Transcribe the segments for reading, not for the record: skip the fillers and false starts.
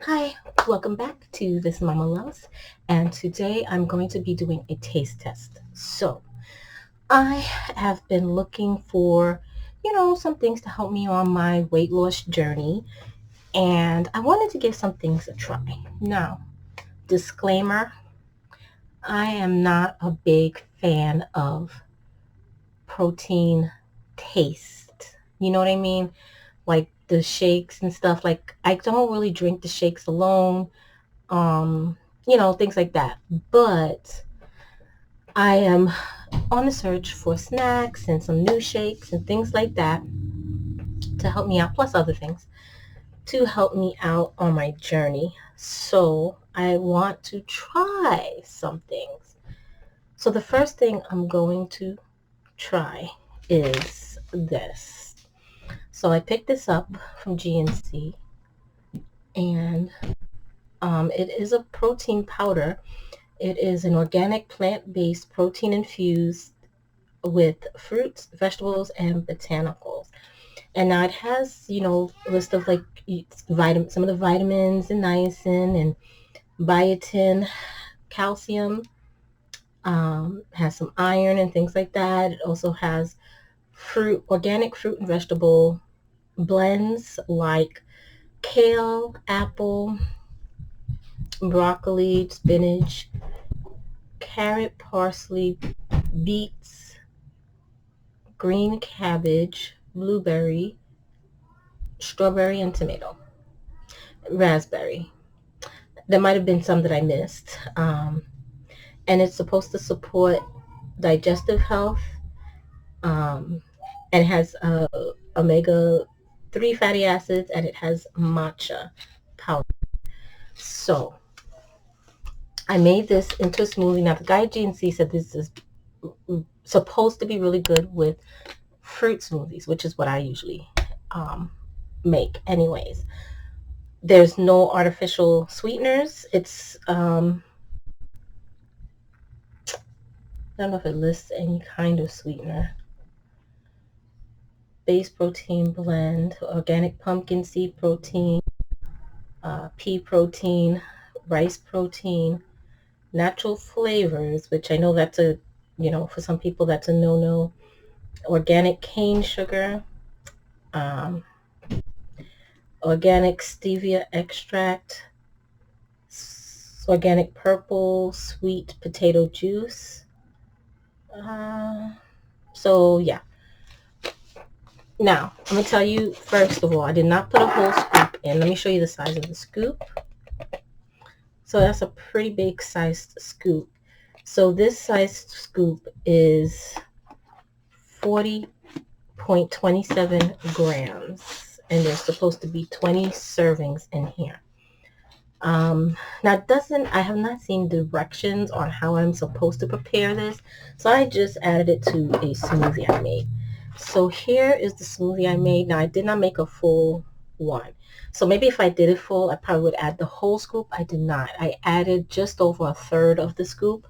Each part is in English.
Hi, welcome back to This Mama Loves, and today I'm going to be doing a taste test. So, I have been looking for, some things to help me on my weight loss journey, and I wanted to give some things a try. Now, disclaimer, I am not a big fan of protein taste. You know what I mean? Like the shakes and stuff. Like, I don't really drink the shakes alone. um, things like that. But I am on the search for snacks and some new shakes and things like that to help me out, plus other things to help me out on my journey. So I want to try some things. So the first thing I'm going to try is this. So I picked this up from GNC, and it is a protein powder. It is an organic plant-based protein infused with fruits, vegetables, and botanicals. And now it has, a list of like some of the vitamins and niacin and biotin, calcium, has some iron and things like that. It also has organic fruit and vegetable blends like kale, apple, broccoli, spinach, carrot, parsley, beets, green cabbage, blueberry, strawberry, and tomato, raspberry. There might have been some that I missed. And it's supposed to support digestive health, um, and it has omega 3 fatty acids, and it has matcha powder. So I made this into a smoothie. Now the guy at GNC said this is supposed to be really good with fruit smoothies, which is what I usually um, make anyways. There's no artificial sweeteners. I don't know if it lists any kind of sweetener. Base protein blend, organic pumpkin seed protein, pea protein, rice protein, natural flavors, which I know for some people that's a no-no. Organic cane sugar, um, organic stevia extract, organic purple sweet potato juice. Uh, so yeah. Now, I'm going to tell you, first of all, I did not put a whole scoop in. Let me show you the size of the scoop. So that's a pretty big sized scoop. So this sized scoop is 40.27 grams. And there's supposed to be 20 servings in here. Now I have not seen directions on how I'm supposed to prepare this. So I just added it to a smoothie I made. So here is the smoothie I made. Now I did not make a full one. So maybe if I did it full, I probably would add the whole scoop. I did not. I added just over a third of the scoop.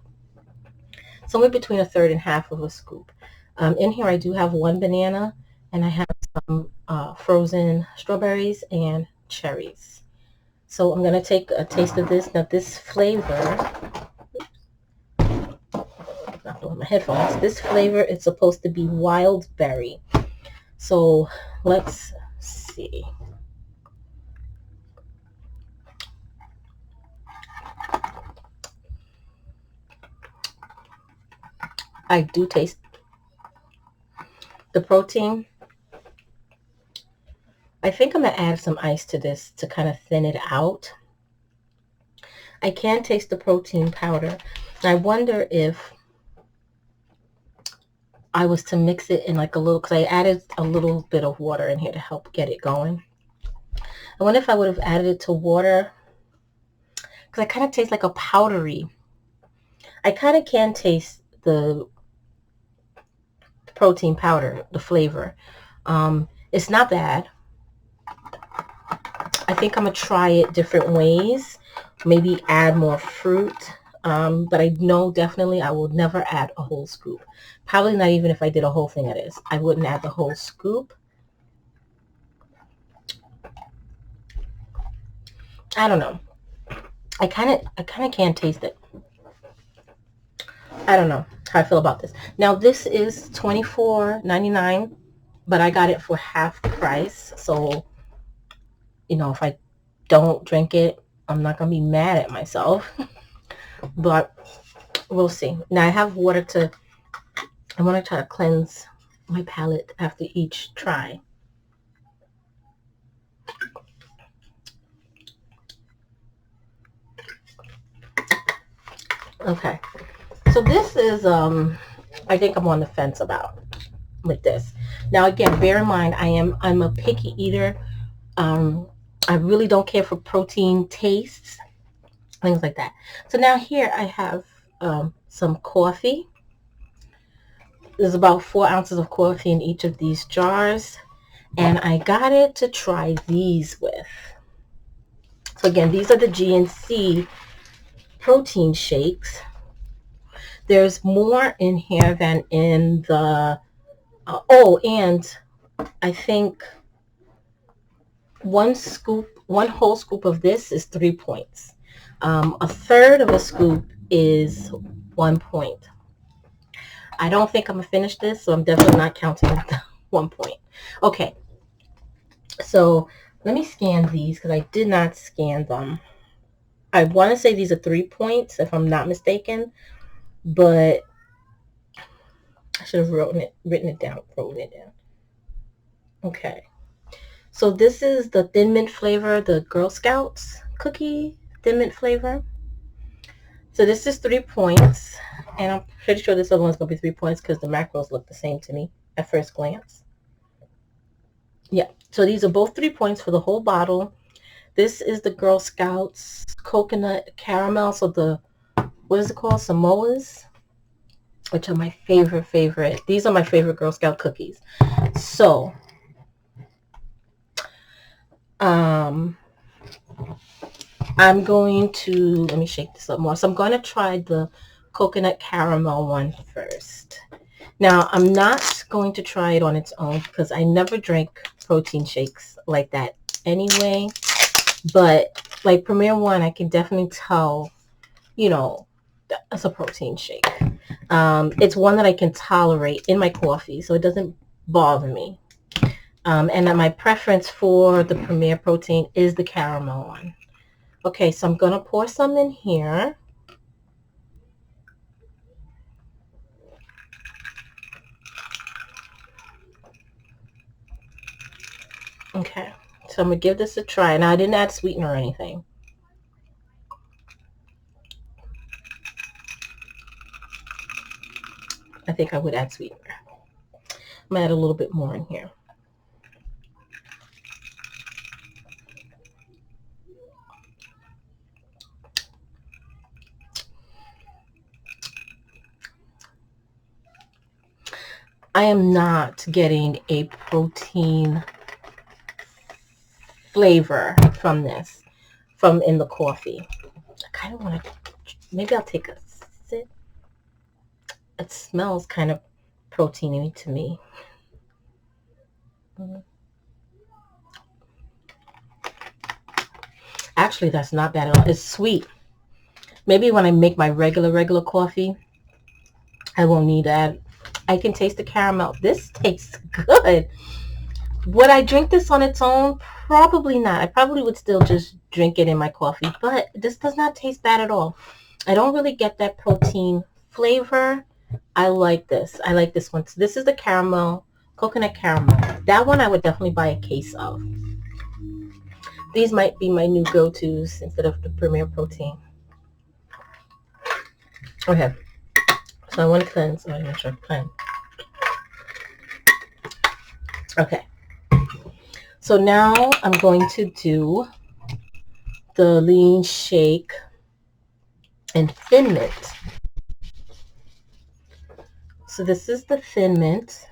Somewhere between a third and half of a scoop. In here I do have one banana, and I have some frozen strawberries and cherries. So I'm going to take a taste of this. Now this flavor, not doing my headphones, this flavor is supposed to be wild berry. So let's see. I do taste the protein. I think I'm going to add some ice to this to kind of thin it out. I can taste the protein powder. I wonder if I was to mix it in like a little, because I added a little bit of water in here to help get it going. I wonder if I would have added it to water, because I kind of taste like a powdery. I kind of can taste the protein powder, the flavor. It's not bad. I think I'm going to try it different ways. Maybe add more fruit. But I know definitely I will never add a whole scoop. Probably not even if I did a whole thing of this. I wouldn't add the whole scoop. I don't know. I kind of can't taste it. I don't know how I feel about this. Now this is $24.99, but I got it for half price. So, you know, if I don't drink it, I'm not gonna be mad at myself. But we'll see. Now I have water to. I want to try to cleanse my palate after each try. Okay. So this is I think I'm on the fence about with this. Now again, bear in mind I'm a picky eater. Um, I really don't care for protein tastes, things like that. So now here I have some coffee. There's about 4 ounces of coffee in each of these jars, and I got it to try these with. So again, these are the GNC protein shakes. There's more in here than in the and I think one whole scoop of this is 3 points. A third of a scoop is 1 point. I don't think I'm gonna finish this, so I'm definitely not counting the 1 point. Okay, so let me scan these because I did not scan them. I want to say these are 3 points, if I'm not mistaken, but I should have written it down. Okay. So this is the Thin Mint flavor, the Girl Scouts cookie Thin Mint flavor. So this is 3 points, and I'm pretty sure this other one's going to be 3 points because the macros look the same to me at first glance. Yeah, so these are both 3 points for the whole bottle. This is the Girl Scouts coconut caramel, so the, what is it called, Samoas, which are my favorite. These are my favorite Girl Scout cookies. So, I'm going to, let me shake this up more. So I'm going to try the coconut caramel one first. Now, I'm not going to try it on its own because I never drink protein shakes like that anyway. But like Premier One, I can definitely tell, you know, that's a protein shake. It's one that I can tolerate in my coffee, so it doesn't bother me. And then my preference for the Premier Protein is the caramel one. Okay, so I'm going to pour some in here. Okay, so I'm going to give this a try. Now, I didn't add sweetener or anything. I think I would add sweetener. I'm going to add a little bit more in here. I am not getting a protein flavor from this, from in the coffee. I kind of want to, maybe I'll take a sip. It smells kind of proteiny to me. Actually, that's not bad at all. It's sweet. Maybe when I make my regular coffee, I won't need that. I can taste the caramel. This tastes good. Would I drink this on its own? Probably not. I probably would still just drink it in my coffee, but this does not taste bad at all. I don't really get that protein flavor. I like this. I like this one. So this is the caramel, coconut caramel. That one I would definitely buy a case of. These might be my new go-tos instead of the Premier Protein. Okay. So I want to cleanse. I'm not sure. Cleanse. Okay. So now I'm going to do the lean shake and Thin Mint. So this is the Thin Mint.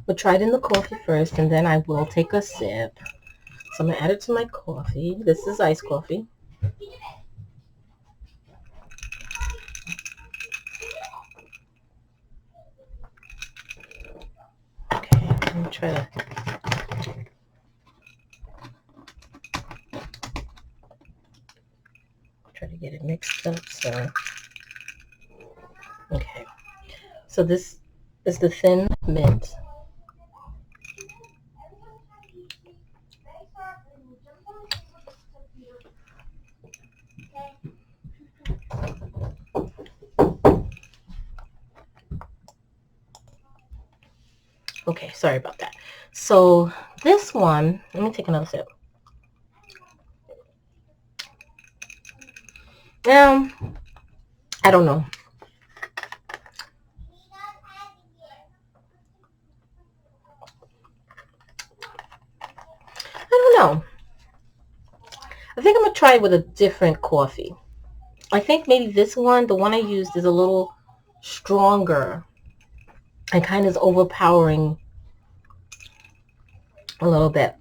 We'll try it in the coffee first, and then I will take a sip. So I'm going to add it to my coffee. This is iced coffee. me try to get it mixed up. So, okay. So this is the thin mint. Okay, sorry about that. So this one, let me take another sip. I don't know. I don't know. I think I'm going to try it with a different coffee. I think maybe this one, the one I used, is a little stronger and kind of is overpowering a little bit.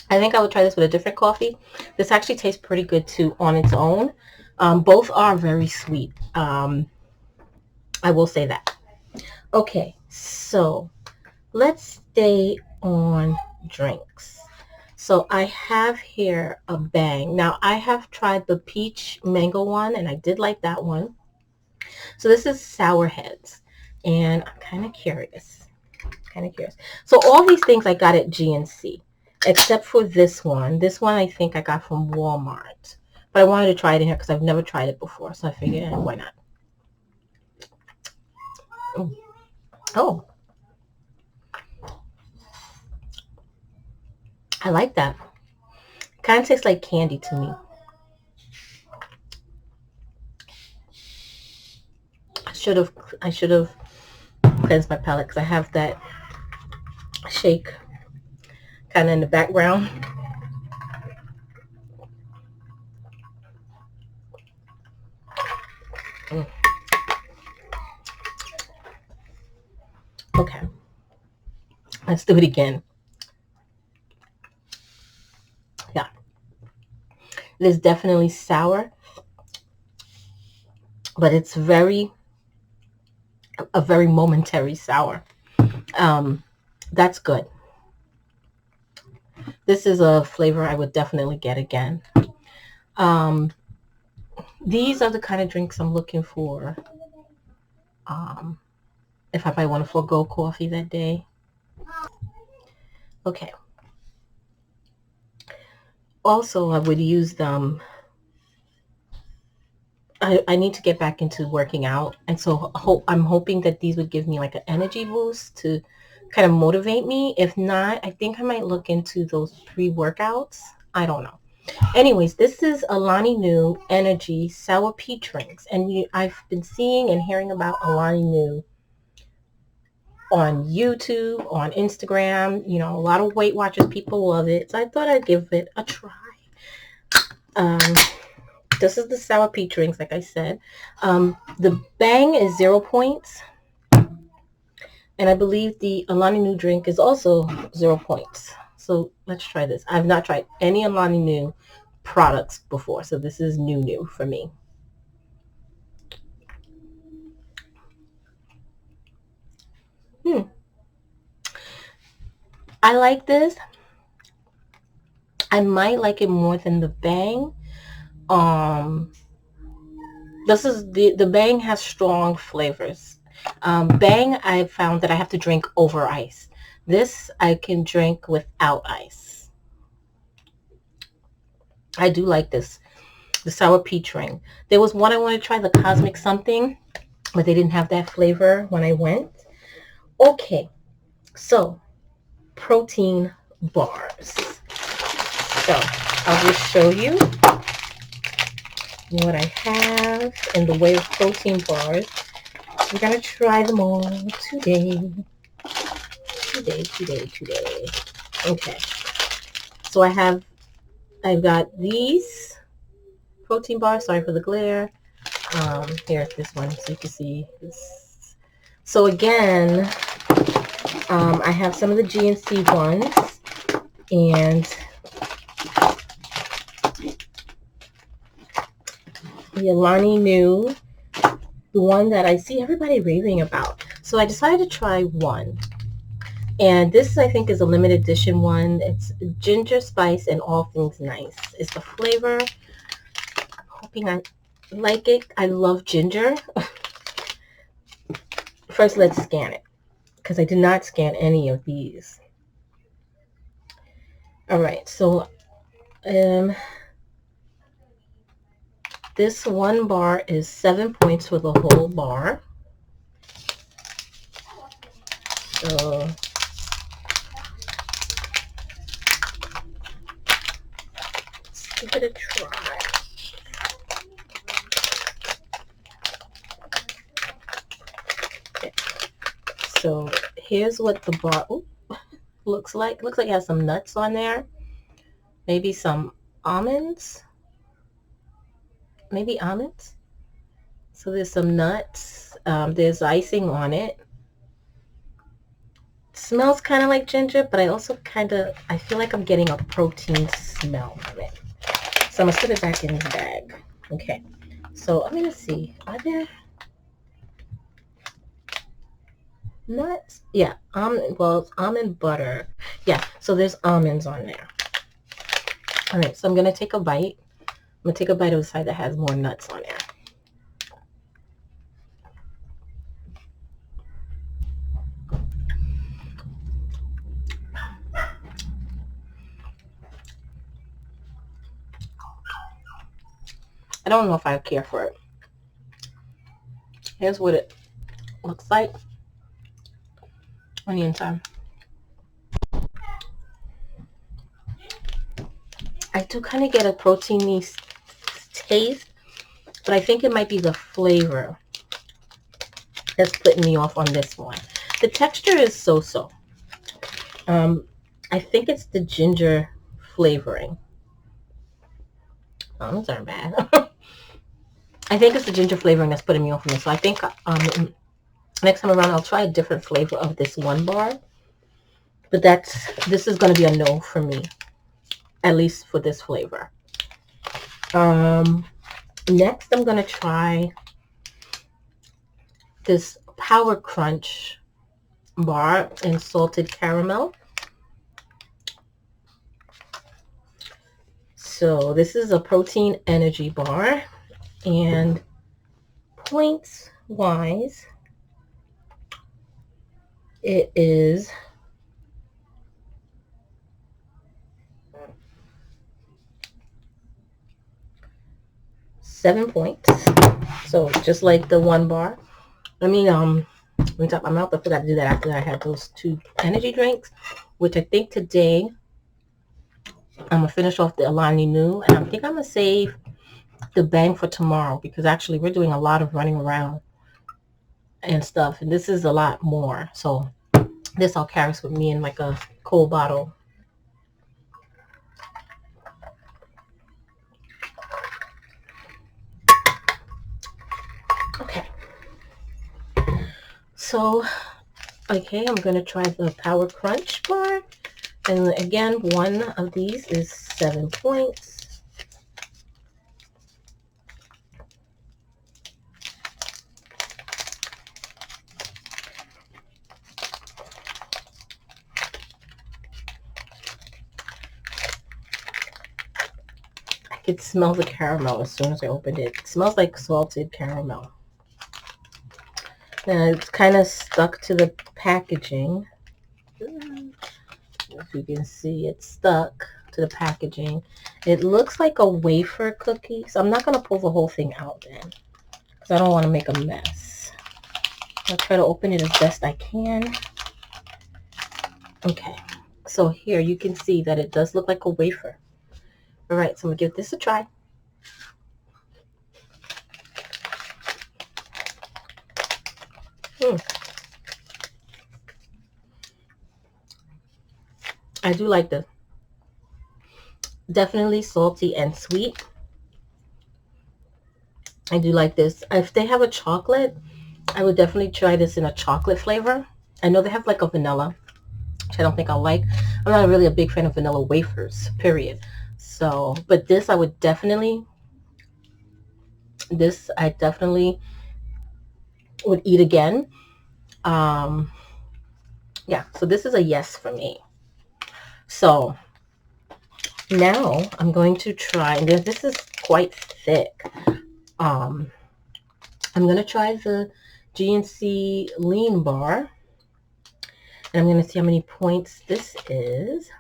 I think I would try this with a different coffee. This actually tastes pretty good too on its own. Both are very sweet. I will say that. Okay, so let's stay on drinks. So I have here a Bang. Now I have tried the peach mango one and I did like that one. So this is Sour Heads and I'm kind of curious. So all these things I got at GNC except for this one. This one I think I got from Walmart. But I wanted to try it in here because I've never tried it before. So I figured, why not? Oh. I like that. Kind of tastes like candy to me. I should have cleansed my palate because I have that shake kind of in the background. Okay, let's do it again. Yeah, it is definitely sour, but it's a very momentary sour. That's good. This is a flavor I would definitely get again. These are the kind of drinks I'm looking for if I might want to forego coffee that day. Okay. Also, I would use them. I need to get back into working out, and so I'm hoping that these would give me like an energy boost to kind of motivate me. If not, I think I might look into those pre-workouts. I don't know. Anyways, this is Alani Nu Energy Sour Peach Drinks, and I've been seeing and hearing about Alani Nu on YouTube, on Instagram. You know, a lot of Weight Watchers people love it, so I thought I'd give it a try. This is the sour peach drinks, like I said. The Bang is 0 points. And I believe the Alani Nu drink is also 0 points. So let's try this. I've not tried any Alani Nu products before, so this is new for me. I like this. I might like it more than the Bang. This is the Bang has strong flavors. Bang, I found that I have to drink over ice. This I can drink without ice. I do like this, the sour peach ring. There was one I wanted to try, the cosmic something, but they didn't have that flavor when I went. Okay, so protein bars. So I'll just show you what I have in the way of protein bars. We're gonna try them all today. Okay. So I've got these protein bars. Sorry for the glare. Here's this one so you can see this. So again, I have some of the GNC ones and the Alani Nu, the one that I see everybody raving about. So I decided to try one. And this, I think, is a limited edition one. It's ginger spice and all things nice. It's the flavor. Hoping I like it. I love ginger. First, let's scan it, because I did not scan any of these. All right, so this one bar is 7 points for the whole bar. So let's give it a try. Okay. So here's what the bar looks like. It looks like it has some nuts on there. Maybe some almonds. Maybe almonds. So there's some nuts. There's icing on it. Smells kind of like ginger, but I feel like I'm getting a protein smell from it. So I'm going to put it back in the bag. Okay. So I'm going to see. Are there nuts? Yeah. It's almond butter. Yeah. So there's almonds on there. All right. So I'm going to take a bite. I'm going to take a bite of the side that has more nuts on there. I don't know if I care for it. Here's what it looks like on the inside. I do kind of get a proteiny taste, but I think it might be the flavor that's putting me off on this one. The texture is so-so. I think it's the ginger flavoring. Oh, those aren't bad. I think it's the ginger flavoring that's putting me off on this. So I think next time around I'll try a different flavor of this one bar. But this is going to be a no for me, at least for this flavor. Next I'm going to try this Power Crunch bar in salted caramel. So this is a protein energy bar, and points wise it is 7 points. So just like the one bar. Let me top my mouth. I forgot to do that after I had those 2 energy drinks, which I think today I'm gonna finish off the Alani Nu, and I think I'm gonna save the bang for tomorrow, because actually we're doing a lot of running around and stuff, and this is a lot more. So this I'll carry with me in like a cold bottle. Okay. So, okay, I'm gonna try the Power Crunch bar, and again, one of these is 7 points. I could smell the caramel as soon as I opened it. It smells like salted caramel. And it's kind of stuck to the packaging. If you can see, it's stuck to the packaging. It looks like a wafer cookie. So I'm not going to pull the whole thing out then, because I don't want to make a mess. I'll try to open it as best I can. Okay. So here you can see that it does look like a wafer. All right. So I'm going to give this a try. I do like this. Definitely salty and sweet. I do like this. If they have a chocolate, I would definitely try this in a chocolate flavor. I know they have like a vanilla, which I don't think I'll like. I'm not really a big fan of vanilla wafers, period. So, but this I definitely would eat again. Yeah, so this is a yes for me. So now I'm going to try, and this is quite thick. I'm going to try the GNC lean bar, and I'm going to see how many points this is.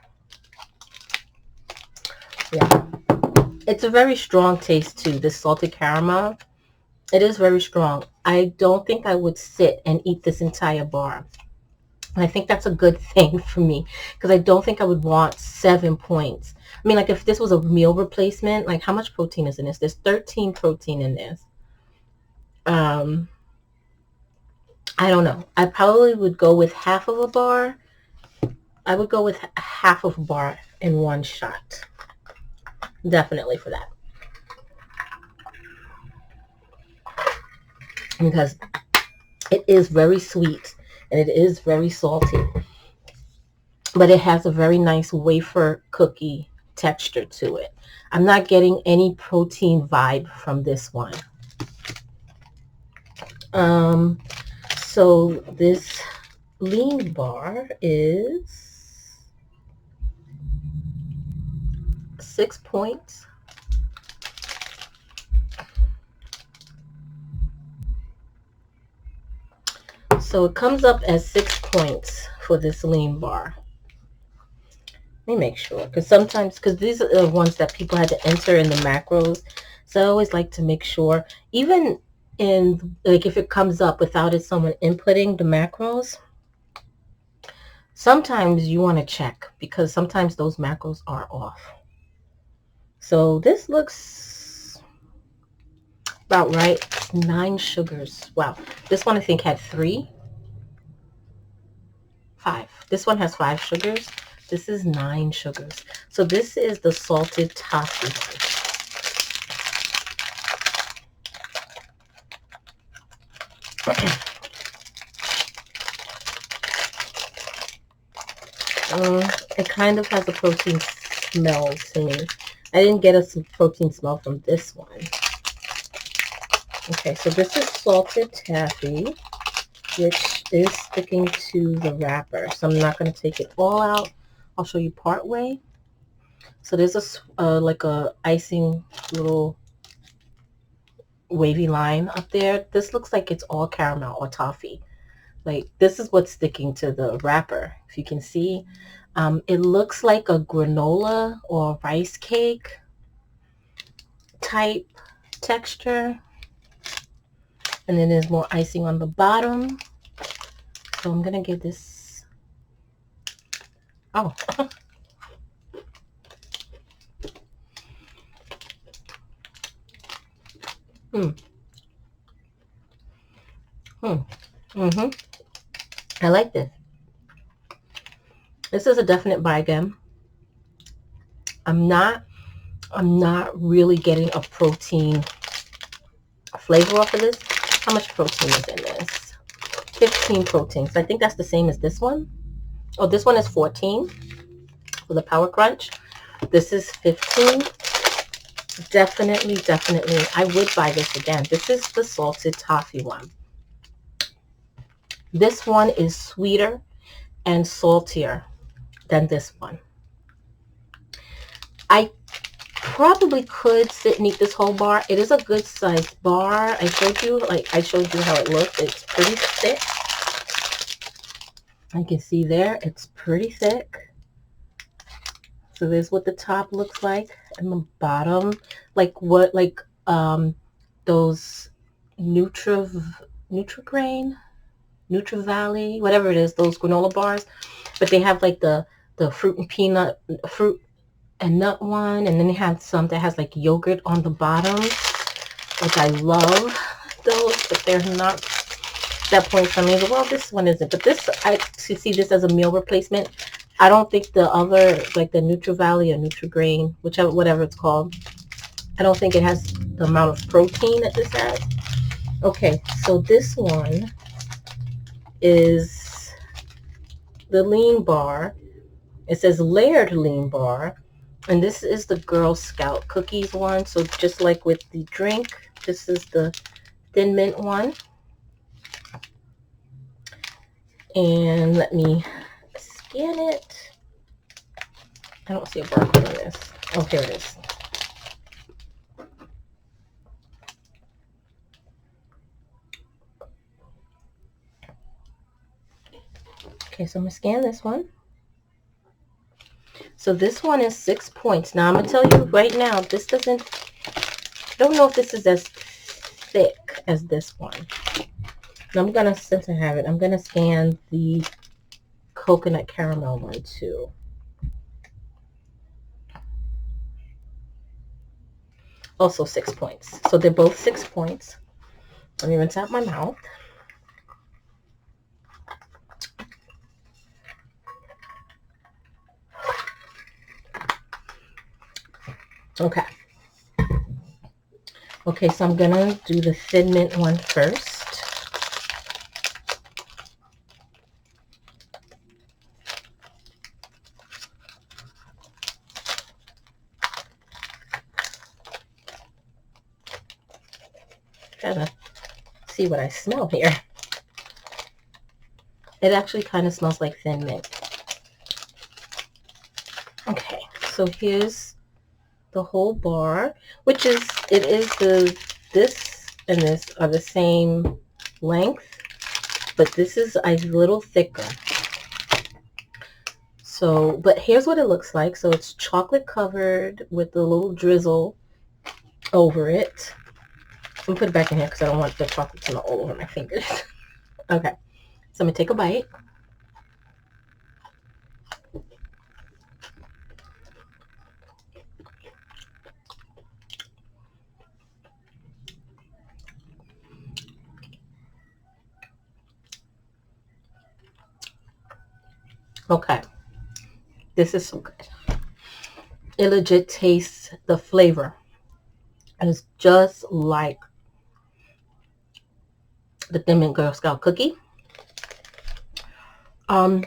Yeah, it's a very strong taste too, this salted caramel. It is very strong. I don't think I would sit and eat this entire bar. And I think that's a good thing for me, because I don't think I would want 7 points. I mean, like if this was a meal replacement, like how much protein is in this? There's 13 protein in this. Um, I don't know. I probably would go with half of a bar. I would go with half of a bar in one shot. Definitely for that. Because it is very sweet and it is very salty. But it has a very nice wafer cookie texture to it. I'm not getting any protein vibe from this one. So this lean bar is 6 points. So it comes up as 6 points for this lean bar. Let me make sure, because sometimes, because these are the ones that people had to enter in the macros. So I always like to make sure, even in, like if it comes up without it someone inputting the macros, sometimes you want to check, because sometimes those macros are off. So this looks about right. 9 sugars. Wow. This one I think had 5. This one has 5 sugars. This is 9 sugars. So this is the salted toffee one. It kind of has a protein smell to me. I didn't get a protein smell from this one. Okay, so this is salted taffy, which is sticking to the wrapper. So I'm not going to take it all out. I'll show you part way. So there's a like a icing little wavy line up there. This looks like it's all caramel or toffee. Like this is what's sticking to the wrapper. If you can see, it looks like a granola or rice cake type texture. And then there's more icing on the bottom. So I'm going to give this, oh. I like this. This is a definite buy again. I'm not really getting a protein flavor off of this. How much protein is in this? 15 proteins. I think that's the same as this one. Oh, this one is 14 for the Power Crunch. This is 15. Definitely, I would buy this again. This is the salted toffee one. This one is sweeter and saltier than this one. I probably could sit and eat this whole bar. It is a good sized bar. I showed you how it looked. It's pretty thick. You can see there, it's pretty thick. So there's what the top looks like, and the bottom, like those Nutrigrain, Nutri-Valley, whatever it is, those granola bars, but they have like the fruit and nut one, and then they have some that has like yogurt on the bottom, which I love those, but they're not that point for me. Well, this one isn't, but this, I see this as a meal replacement. I don't think the other, like the Nutri-Valley or Nutri-Grain, whatever it's called, I don't think it has the amount of protein that this has. Okay, so this one is the lean bar. It says layered lean bar, and this is the Girl Scout cookies one. So just like with the drink, this is the Thin Mint one. And let me scan it. I don't see a barcode on this. Oh, here it is. Okay, so I'm going to scan this one. So this one is 6 points. Now, I'm going to tell you right now, this doesn't, I don't know if this is as thick as this one. I'm going to, since I have it, I'm going to scan the coconut caramel one too. Also 6 points. So they're both 6 points. Let me rinse out my mouth. Okay. Okay, so I'm going to do the Thin Mint one first. Gotta see what I smell here. It actually kind of smells like Thin Mint. Okay, so here's the whole bar, which is, it is this and this are the same length, but this is a little thicker. So, but here's what it looks like. So it's chocolate covered with a little drizzle over it. I'm gonna put it back in here because I don't want the chocolate to melt all over my fingers. Okay, so I'm gonna take a bite. Okay, this is so good. It legit tastes the flavor. And it's just like the Thin Mint Girl Scout cookie. I'm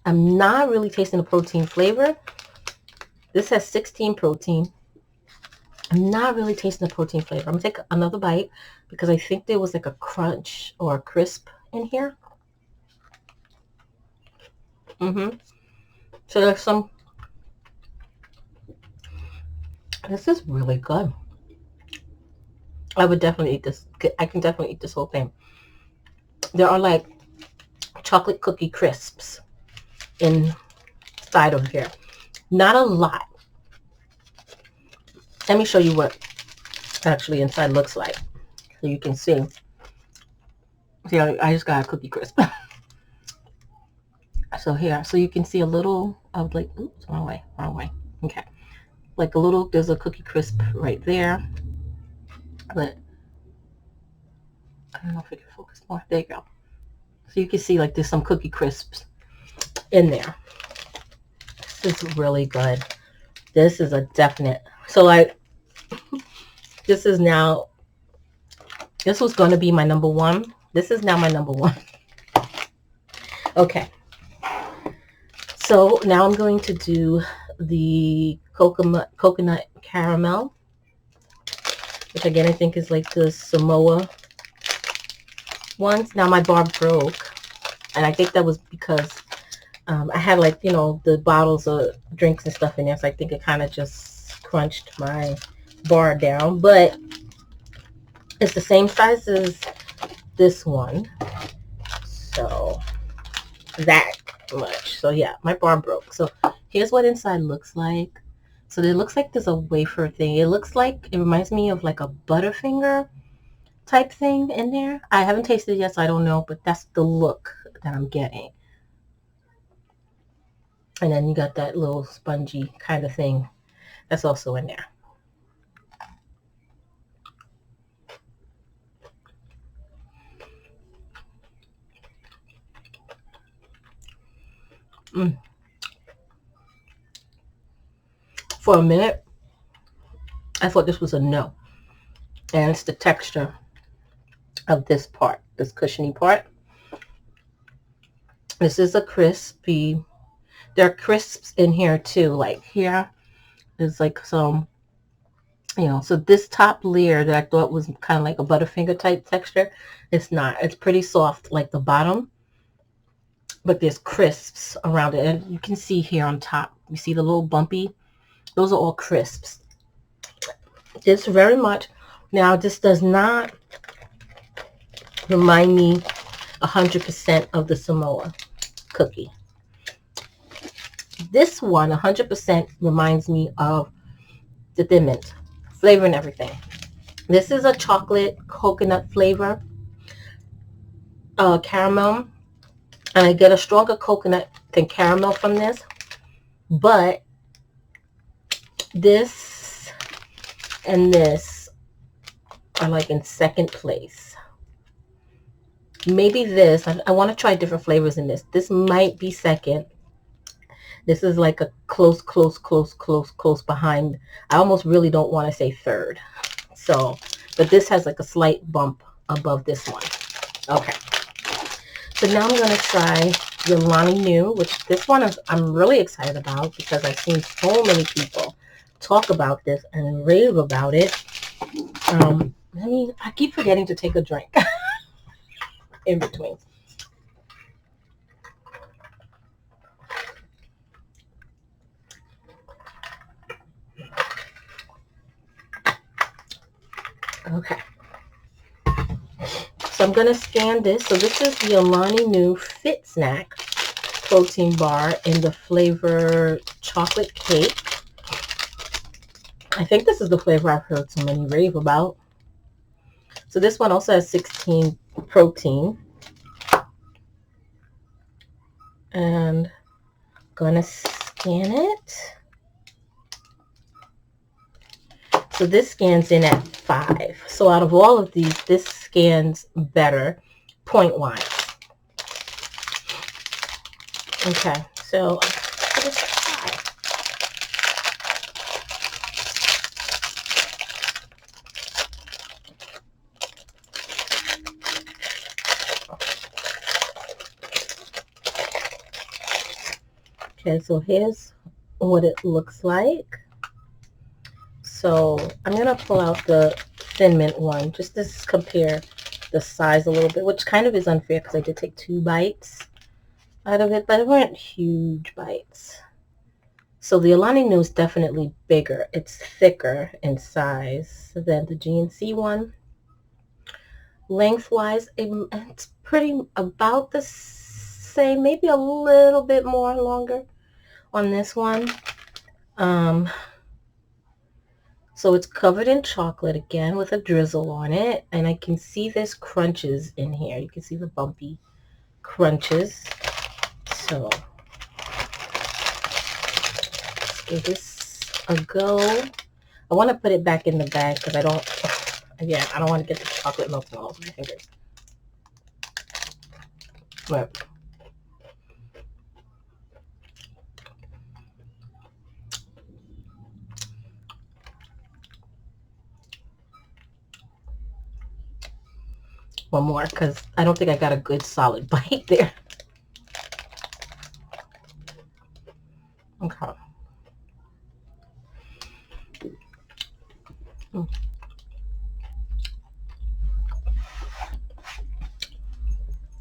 not really tasting the protein flavor. This has 16 protein. I'm not really tasting the protein flavor. I'm gonna take another bite because I think there was like a crunch or a crisp in here. So there's some. This is really good. I would definitely eat this. I can definitely eat this whole thing. There are like chocolate cookie crisps inside of here. Not a lot. Let me show you what actually inside looks like so you can see. See, I just got a cookie crisp. So here, so you can see a little of like, oops, wrong way. Okay. Like a little, there's a cookie crisp right there. But I don't know if it can focus more. There you go. So you can see like there's some cookie crisps in there. This is really good. This is a definite. So like, this is now, this was going to be my number one. This is now my number one. Okay. So now I'm going to do the coconut caramel, which again I think is like the Samoa ones. Now my bar broke, and I think that was because I had like, you know, the bottles of drinks and stuff in there, so I think it kind of just crunched my bar down, but it's the same size as this one, so that much. So yeah, my bar broke. So here's what inside looks like. So it looks like there's a wafer thing. It looks like, it reminds me of like a Butterfinger type thing in there. I haven't tasted it yet, so I don't know, but that's the look that I'm getting. And then you got that little spongy kind of thing that's also in there. For a minute, I thought this was a no. And it's the texture of this part, this cushiony part. This is a crispy. There are crisps in here too. Like here, there's like some, you know, so this top layer that I thought was kind of like a Butterfinger type texture, it's not. It's pretty soft like the bottom. but there's crisps around it. And you can see here on top, you see the little bumpy? Those are all crisps. This very much, now this does not remind me 100% of the Samoa cookie. This one 100% reminds me of the Thin Mint flavor and everything. This is a chocolate coconut flavor, caramel, and I get a stronger coconut than caramel from this, but this and this are like in second place. Maybe this, I want to try different flavors in this. This might be second. This is like a close behind. I almost really don't want to say third. So, but this has like a slight bump above this one. Okay. So now I'm going to try the Lauri and I, which this one is, I'm really excited about because I've seen so many people talk about this and rave about it. I keep forgetting to take a drink in between. Okay. So I'm going to scan this. So this is the Lauri and I Fit Snack protein bar in the flavor chocolate cake. I think this is the flavor I've heard so many rave about. So this one also has 16 protein. And I'm going to scan it. So this scans in at 5. So out of all of these, this scans better point-wise. Okay, so let's try. Okay, so here's what it looks like. So I'm going to pull out the Thin Mint one just to compare the size a little bit, which kind of is unfair because I did take 2 bites out of it, but it weren't huge bites. So the Lauri and I is definitely bigger. It's thicker in size than the GNC one. Lengthwise, it's pretty about the same, maybe a little bit more longer on this one. So it's covered in chocolate again with a drizzle on it. And I can see there's crunches in here. You can see the bumpy crunches. So let's give this a go. I want to put it back in the bag because I don't want to get the chocolate melting all over my fingers. But one more because I don't think I got a good solid bite there. Okay.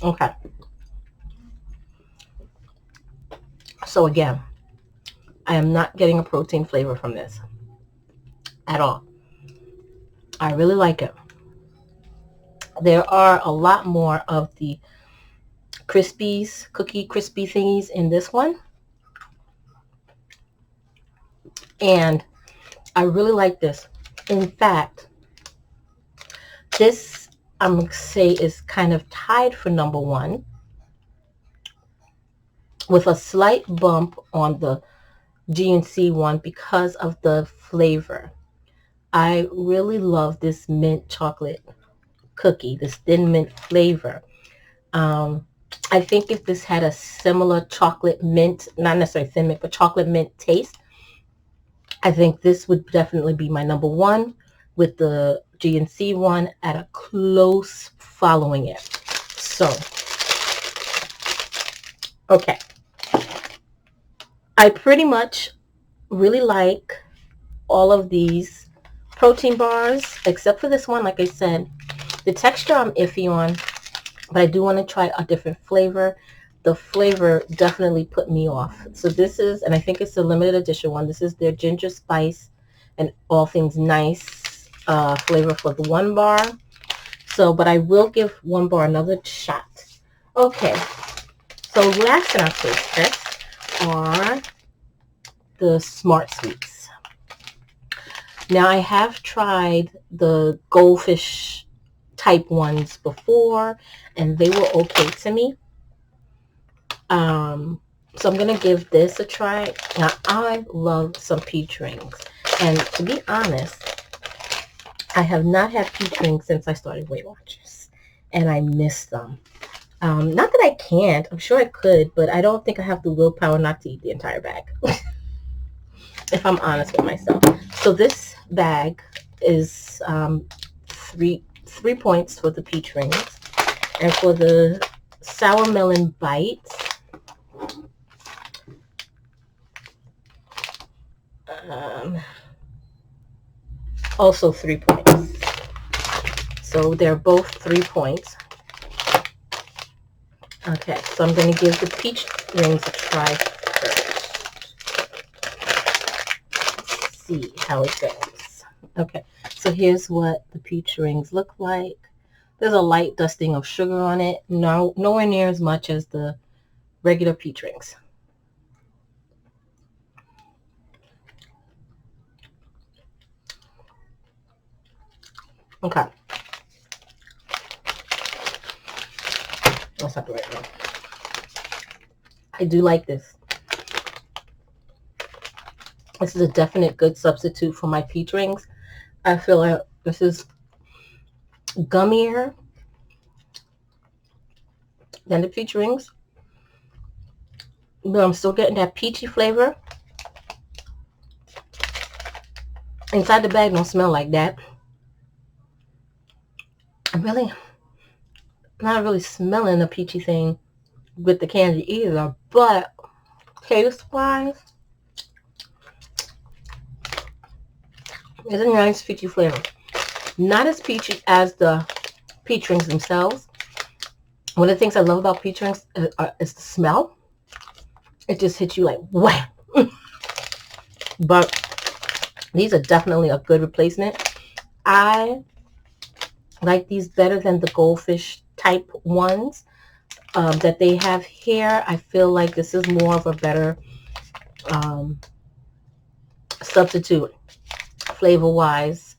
Okay. So again, I am not getting a protein flavor from this at all. I really like it. There are a lot more of the Crispies, cookie crispy thingies in this one. And I really like this. In fact, this I'm going to say is kind of tied for number 1 with a slight bump on the GNC one because of the flavor. I really love this mint chocolate cookie, this thin mint flavor. I think if this had a similar chocolate mint, not necessarily thin mint, but chocolate mint taste, I think this would definitely be my number 1 with the GNC one at a close following it. So, okay. I pretty much really like all of these protein bars, except for this one. Like I said, the texture I'm iffy on, but I do want to try a different flavor. the flavor definitely put me off. So this is, and I think it's a limited edition one. This is their ginger spice and all things nice flavor for the 1 bar. So, but I will give 1 bar another shot. Okay, so last in our taste test are the Smart Sweets. Now I have tried the goldfish type ones before, and they were okay to me. So I'm gonna give this a try. Now I love some peach rings, and to be honest, I have not had peach rings since I started Weight Watchers, and I miss them. Not that I can't, I'm sure I could, but I don't think I have the willpower not to eat the entire bag, if I'm honest with myself. So this bag is three points for the peach rings, and for the sour melon bites, also 3 points. So they're both 3 points. Okay, so I'm going to give the peach rings a try first. Let's see how it goes. Okay, so here's what the peach rings look like. There's a light dusting of sugar on it. Nowhere near as much as the regular peach rings. Okay. That's not the right one. I do like this. This is a definite good substitute for my peach rings. I feel like this is gummier than the peach rings, but I'm still getting that peachy flavor. Inside the bag don't smell like that. I'm not really smelling the peachy thing with the candy either, but taste-wise, it's a nice peachy flavor. Not as peachy as the peach rings themselves. One of the things I love about peach rings is the smell. It just hits you like wham. But these are definitely a good replacement. I like these better than the goldfish type ones that they have here. I feel like this is more of a better substitute flavor wise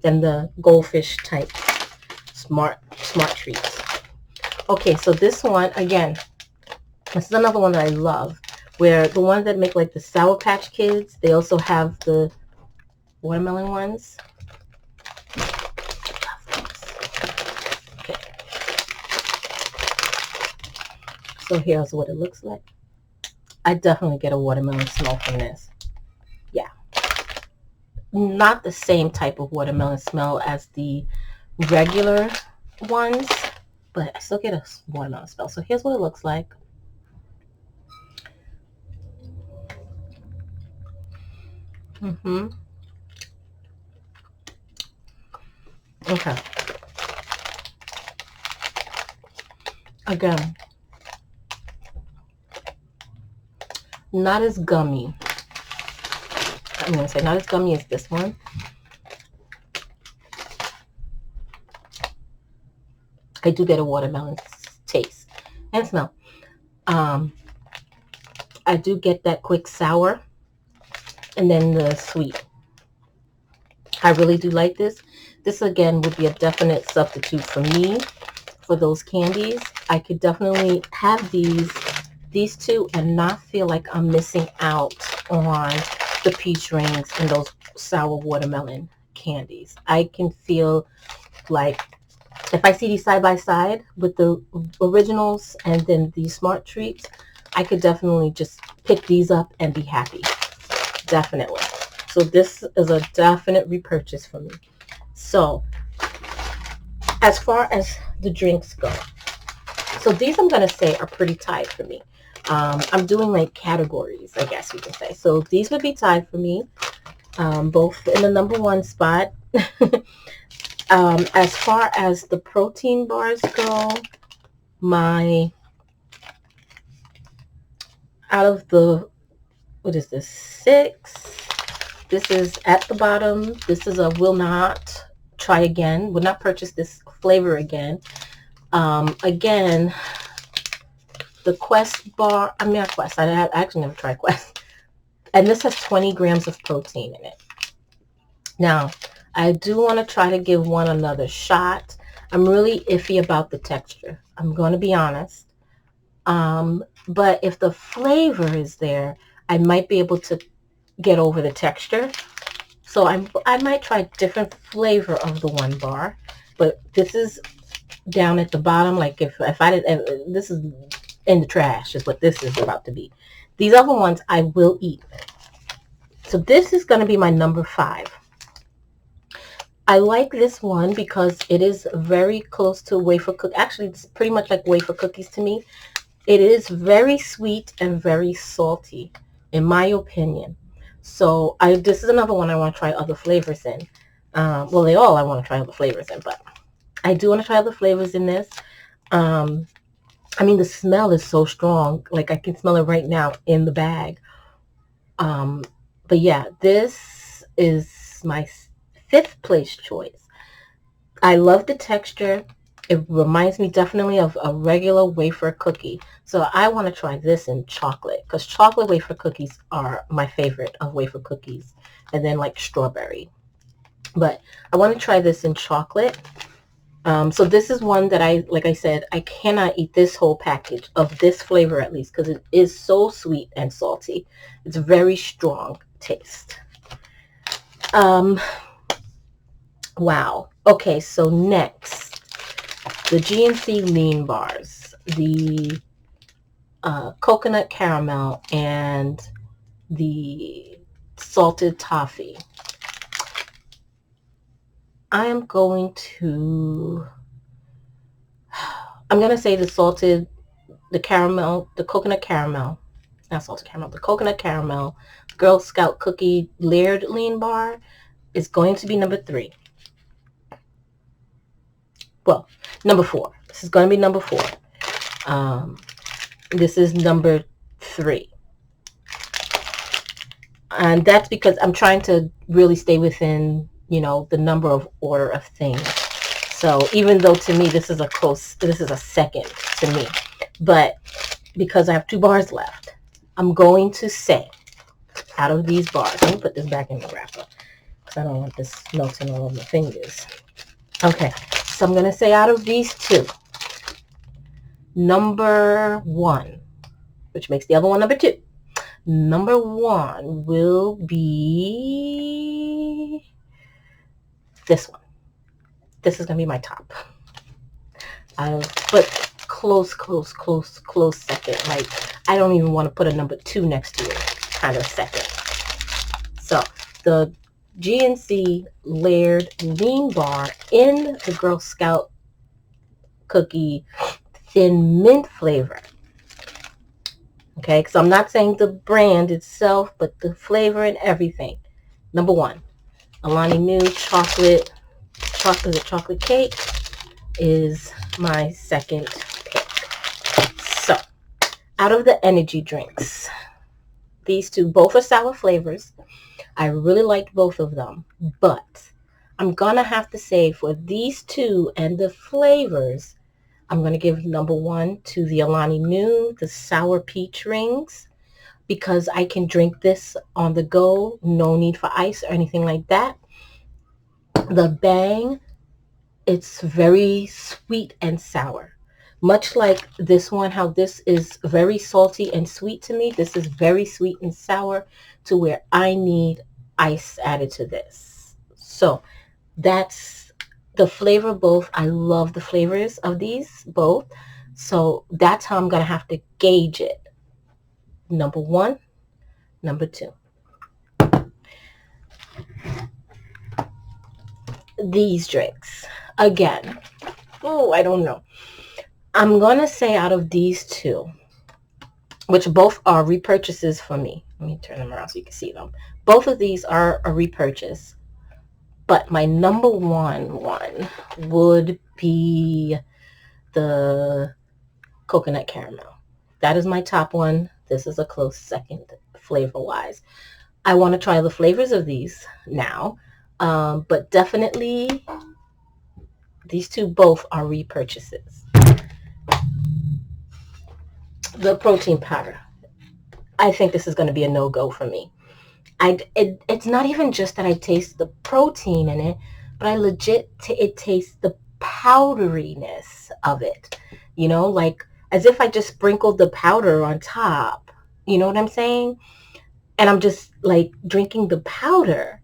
than the goldfish type smart treats. Okay, so this one again, this is another one that I love, where the ones that make like the Sour Patch Kids, they also have the watermelon ones. Okay, so here's what it looks like. I definitely get a watermelon smell from this. Yeah, not the same type of watermelon smell as the regular ones, but I still get a watermelon smell. So here's what it looks like. Okay. Again, not as gummy. I'm going to say not as gummy as this one. I do get a watermelon taste and smell. I do get that quick sour and then the sweet. I really do like this. This again would be a definite substitute for me for those candies. I could definitely have these two and not feel like I'm missing out on the peach rings and those sour watermelon candies. I can feel like if I see these side by side with the originals and then these Smart Treats, I could definitely just pick these up and be happy. Definitely. So this is a definite repurchase for me. So as far as the drinks go, so these I'm going to say are pretty tied for me. I'm doing like categories, I guess you can say. So these would be tied for me, both in the #1 spot. As far as the protein bars go, my out of the, what is this, 6? This is at the bottom. This is a will not try again, would not purchase this flavor again. Again, the Quest bar, I mean not Quest, I actually never tried Quest. And this has 20 grams of protein in it. Now, I do want to try to give one another shot. I'm really iffy about the texture. I'm going to be honest. But if the flavor is there, I might be able to get over the texture. So I might try different flavor of the one bar. But this is down at the bottom. Like if I did, this is in the trash is what this is about to be. These other ones I will eat. So this is going to be my number 5. I like this one because it is very close to wafer cookie. Actually, it's pretty much like wafer cookies to me. It is very sweet and very salty, in my opinion. So this is another one I want to try other flavors in. Well, I want to try other flavors in, but I do want to try other flavors in this. I mean, the smell is so strong. Like I can smell it right now in the bag. But yeah, this is my 5th place choice. I love the texture. It reminds me definitely of a regular wafer cookie. So I want to try this in chocolate because chocolate wafer cookies are my favorite of wafer cookies. And then like strawberry. But I want to try this in chocolate. So this is one that like I said, I cannot eat this whole package of this flavor at least because it is so sweet and salty. It's very strong taste. Wow. Okay, so next, the GNC lean bars, the coconut caramel and the salted toffee. I'm going to say the coconut caramel, not salted caramel, the coconut caramel Girl Scout cookie layered lean bar is going to be number 3. Well, number 4. This is going to be number 4. This is number 3. And that's because I'm trying to really stay within, the number of order of things. So even though to me this is a second to me. But because I have 2 bars left, I'm going to say out of these bars, let me put this back in the wrapper because I don't want this melting all over my fingers. Okay, so I'm going to say out of these 2, number 1, which makes the other one number 2. Number 1 will be this one. This is going to be my top. But close second. Like, I don't even want to put a number 2 next to it. Kind of second. So, the GNC layered lean bar in the Girl Scout cookie thin mint flavor. Okay, because I'm not saying the brand itself, but the flavor and everything. Number 1, Alani Nu chocolate cake is my second pick. So, out of the energy drinks, these 2, both are sour flavors. I really liked both of them, but I'm going to have to say for these 2 and the flavors, I'm going to give number 1 to the Alani Nu, the sour peach rings, because I can drink this on the go, no need for ice or anything like that. The Bang, it's very sweet and sour. Much like this one, how this is very salty and sweet to me, this is very sweet and sour to where I need ice added to this. So that's the flavor both. I love the flavors of these both. So that's how I'm going to have to gauge it. Number 1, number 2. These drinks. Again, I don't know. I'm going to say out of these 2, which both are repurchases for me. Let me turn them around so you can see them. Both of these are a repurchase. But my number 1 would be the coconut caramel. That is my top one. this is a close second flavor-wise. I want to try the flavors of these now, but definitely these two both are repurchases. The protein powder. I think this is going to be a no-go for me. It's not even just that I taste the protein in it, but I legit, it tastes the powderiness of it. You know, like as if I just sprinkled the powder on top. You know what I'm saying? And I'm just like drinking the powder.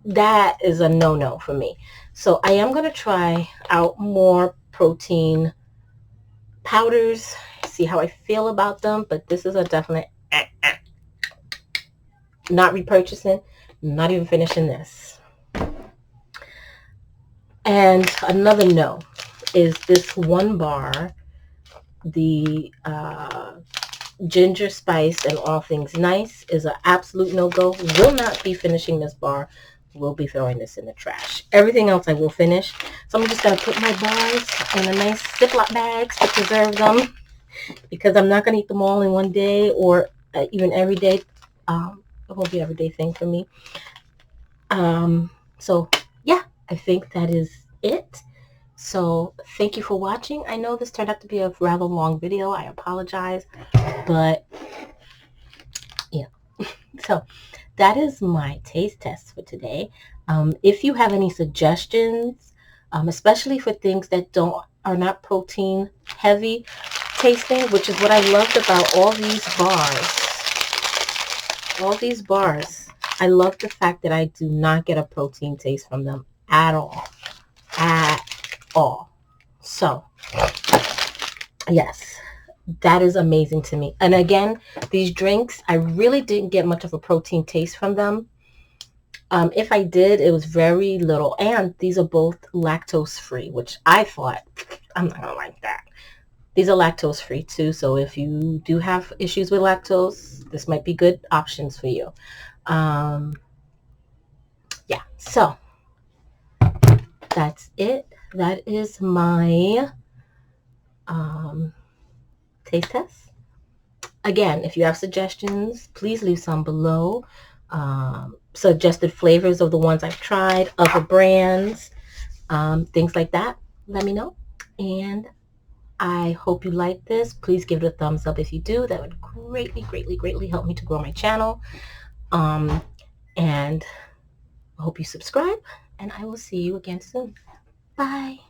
That is a no-no for me. So I am going to try out more protein powders, see how I feel about them, but this is a definite not repurchasing, not even finishing this. And another no is this one bar, the ginger spice and all things nice is an absolute no-go. Will not be finishing this bar. Will be throwing this in the trash. Everything else I will finish. So I'm just going to put my bars in a nice Ziploc bags to preserve them, because I'm not going to eat them all in one day or even every day. It won't be an everyday thing for me. So yeah, I think that is it. So thank you for watching. I know this turned out to be a rather long video. I apologize, but yeah. So that is my taste test for today. If you have any suggestions, especially for things that are not protein heavy tasting, which is what I loved about all these bars. All these bars, I love the fact that I do not get a protein taste from them at all. At all. So, yes, that is amazing to me. And again, these drinks, I really didn't get much of a protein taste from them. If I did, it was very little. And these are both lactose free, which I thought, I'm not going to like that. These are lactose free too. So if you do have issues with lactose, this might be good options for you. Yeah, so that's it. That is my taste test. Again, if you have suggestions, please leave some below. Suggested flavors of the ones I've tried, other brands, things like that. Let me know. And I hope you like this. Please give it a thumbs up if you do. That would greatly, greatly, greatly help me to grow my channel. And I hope you subscribe, and I will see you again soon. Bye.